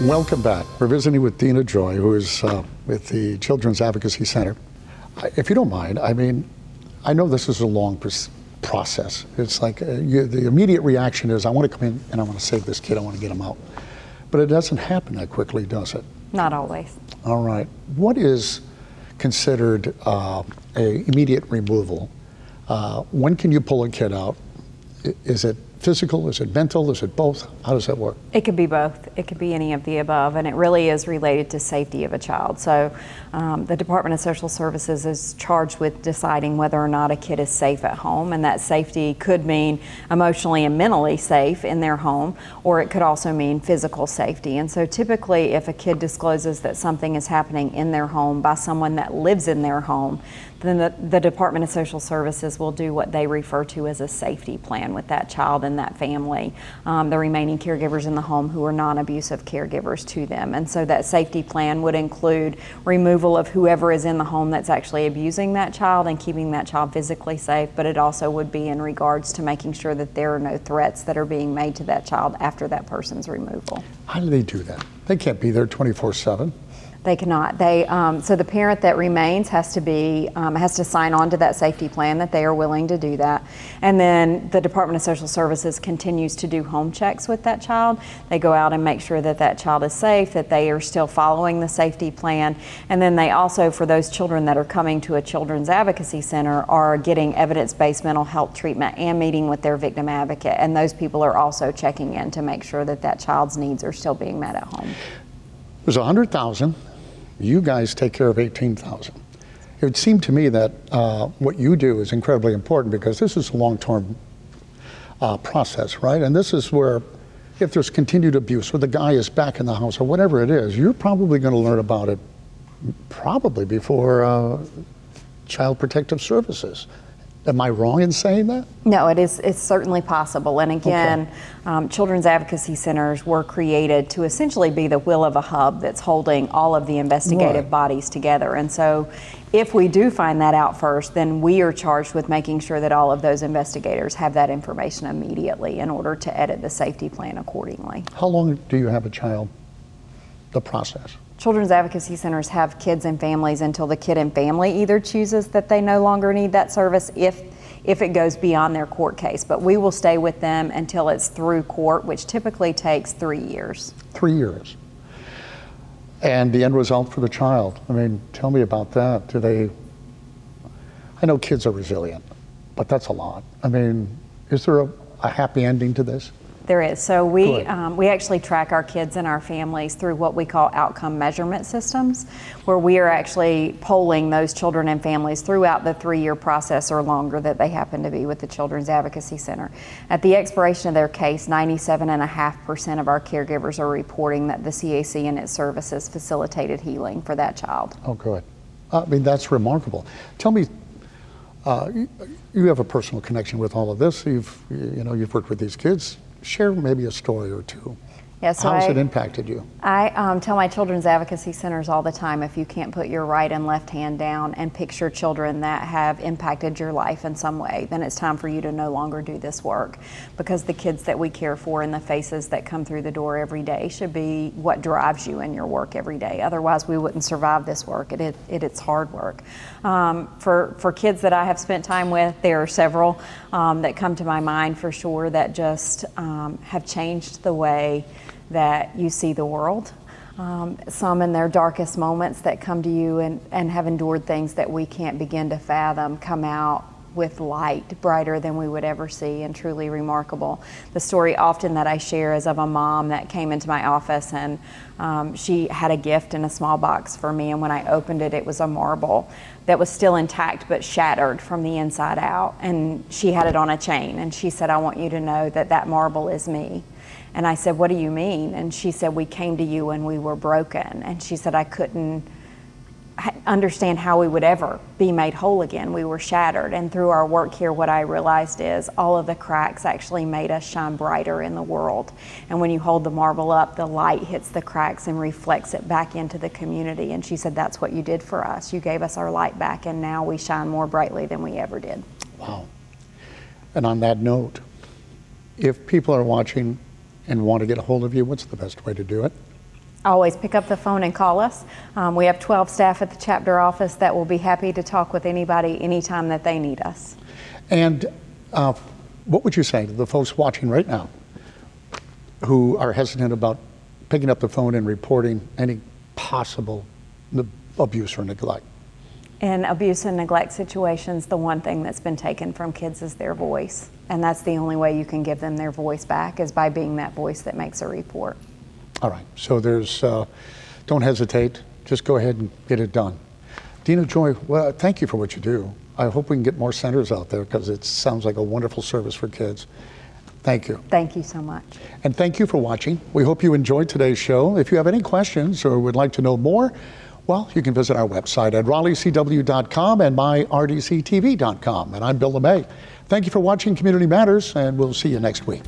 Welcome back. We're visiting with Deana Joy, who is with the Children's Advocacy Center. If you don't mind, I know this is a long process. It's like the immediate reaction is, I want to come in and I want to save this kid, I want to get him out. But it doesn't happen that quickly, does it? Not always. All right. What is considered a immediate removal? When can you pull a kid out? Is it physical? Is it mental? Is it both? How does that work? It could be both. It could be any of the above, and it really is related to safety of a child. So the Department of Social Services is charged with deciding whether or not a kid is safe at home, and that safety could mean emotionally and mentally safe in their home, or it could also mean physical safety. And so typically if a kid discloses that something is happening in their home by someone that lives in their home, then the Department of Social Services will do what they refer to as a safety plan with that child and that family, the remaining caregivers in the home who are non-abusive caregivers to them. And so that safety plan would include removal of whoever is in the home that's actually abusing that child and keeping that child physically safe, but it also would be in regards to making sure that there are no threats that are being made to that child after that person's removal. How do they do that? They can't be there 24/7. They cannot. So the parent that remains has to sign on to that safety plan that they are willing to do that. And then the Department of Social Services continues to do home checks with that child. They go out and make sure that that child is safe, that they are still following the safety plan. And then they also, for those children that are coming to a Children's Advocacy Center, are getting evidence-based mental health treatment and meeting with their victim advocate. And those people are also checking in to make sure that that child's needs are still being met at home. There's 100,000. You guys take care of 18,000. It would seem to me that what you do is incredibly important, because this is a long-term process, right? And this is where, if there's continued abuse, or the guy is back in the house, or whatever it is, you're probably going to learn about it probably before Child Protective Services. Am I wrong in saying that? No, it's certainly possible. And again, okay. Children's Advocacy Centers were created to essentially be the will of a hub that's holding all of the investigative bodies together. And so if we do find that out first, then we are charged with making sure that all of those investigators have that information immediately in order to edit the safety plan accordingly. How long do you have a child, the process? Children's Advocacy Centers have kids and families until the kid and family either chooses that they no longer need that service if it goes beyond their court case. But we will stay with them until it's through court, which typically takes 3 years. 3 years. And the end result for the child, tell me about that. I know kids are resilient, but that's a lot. Is there a happy ending to this? There is. So we actually track our kids and our families through what we call outcome measurement systems, where we are actually polling those children and families throughout the 3-year process or longer that they happen to be with the Children's Advocacy Center. At the expiration of their case, 97.5% of our caregivers are reporting that the CAC and its services facilitated healing for that child. Oh, good. That's remarkable. Tell me, you have a personal connection with all of this. You've worked with these kids. Share maybe a story or two. Yeah, so how has it impacted you? I tell my Children's Advocacy Centers all the time, if you can't put your right and left hand down and picture children that have impacted your life in some way, then it's time for you to no longer do this work. Because the kids that we care for and the faces that come through the door every day should be what drives you in your work every day. Otherwise, we wouldn't survive this work. It's hard work. For kids that I have spent time with, there are several that come to my mind for sure that just have changed the way that you see the world. Some in their darkest moments that come to you and have endured things that we can't begin to fathom come out with light brighter than we would ever see, and truly remarkable. The story often that I share is of a mom that came into my office, and she had a gift in a small box for me, and when I opened it, it was a marble that was still intact but shattered from the inside out, and she had it on a chain, and she said, "I want you to know that that marble is me." And I said, "What do you mean?" And she said, "We came to you and we were broken." And she said, "I couldn't understand how we would ever be made whole again. We were shattered." And through our work here, what I realized is all of the cracks actually made us shine brighter in the world. And when you hold the marble up, the light hits the cracks and reflects it back into the community. And she said, "That's what you did for us. You gave us our light back, and now we shine more brightly than we ever did." Wow. And on that note, if people are watching and want to get a hold of you, what's the best way to do it? Always pick up the phone and call us. We have 12 staff at the chapter office that will be happy to talk with anybody anytime that they need us. And what would you say to the folks watching right now who are hesitant about picking up the phone and reporting any possible abuse or neglect? In abuse and neglect situations, the one thing that's been taken from kids is their voice. And that's the only way you can give them their voice back, is by being that voice that makes a report. All right, so there's, don't hesitate, just go ahead and get it done. Deana Joy, well, thank you for what you do. I hope we can get more centers out there because it sounds like a wonderful service for kids. Thank you. Thank you so much. And thank you for watching. We hope you enjoyed today's show. If you have any questions or would like to know more, well, you can visit our website at raleighcw.com and myrdctv.com. And I'm Bill LeMay. Thank you for watching Community Matters, and we'll see you next week.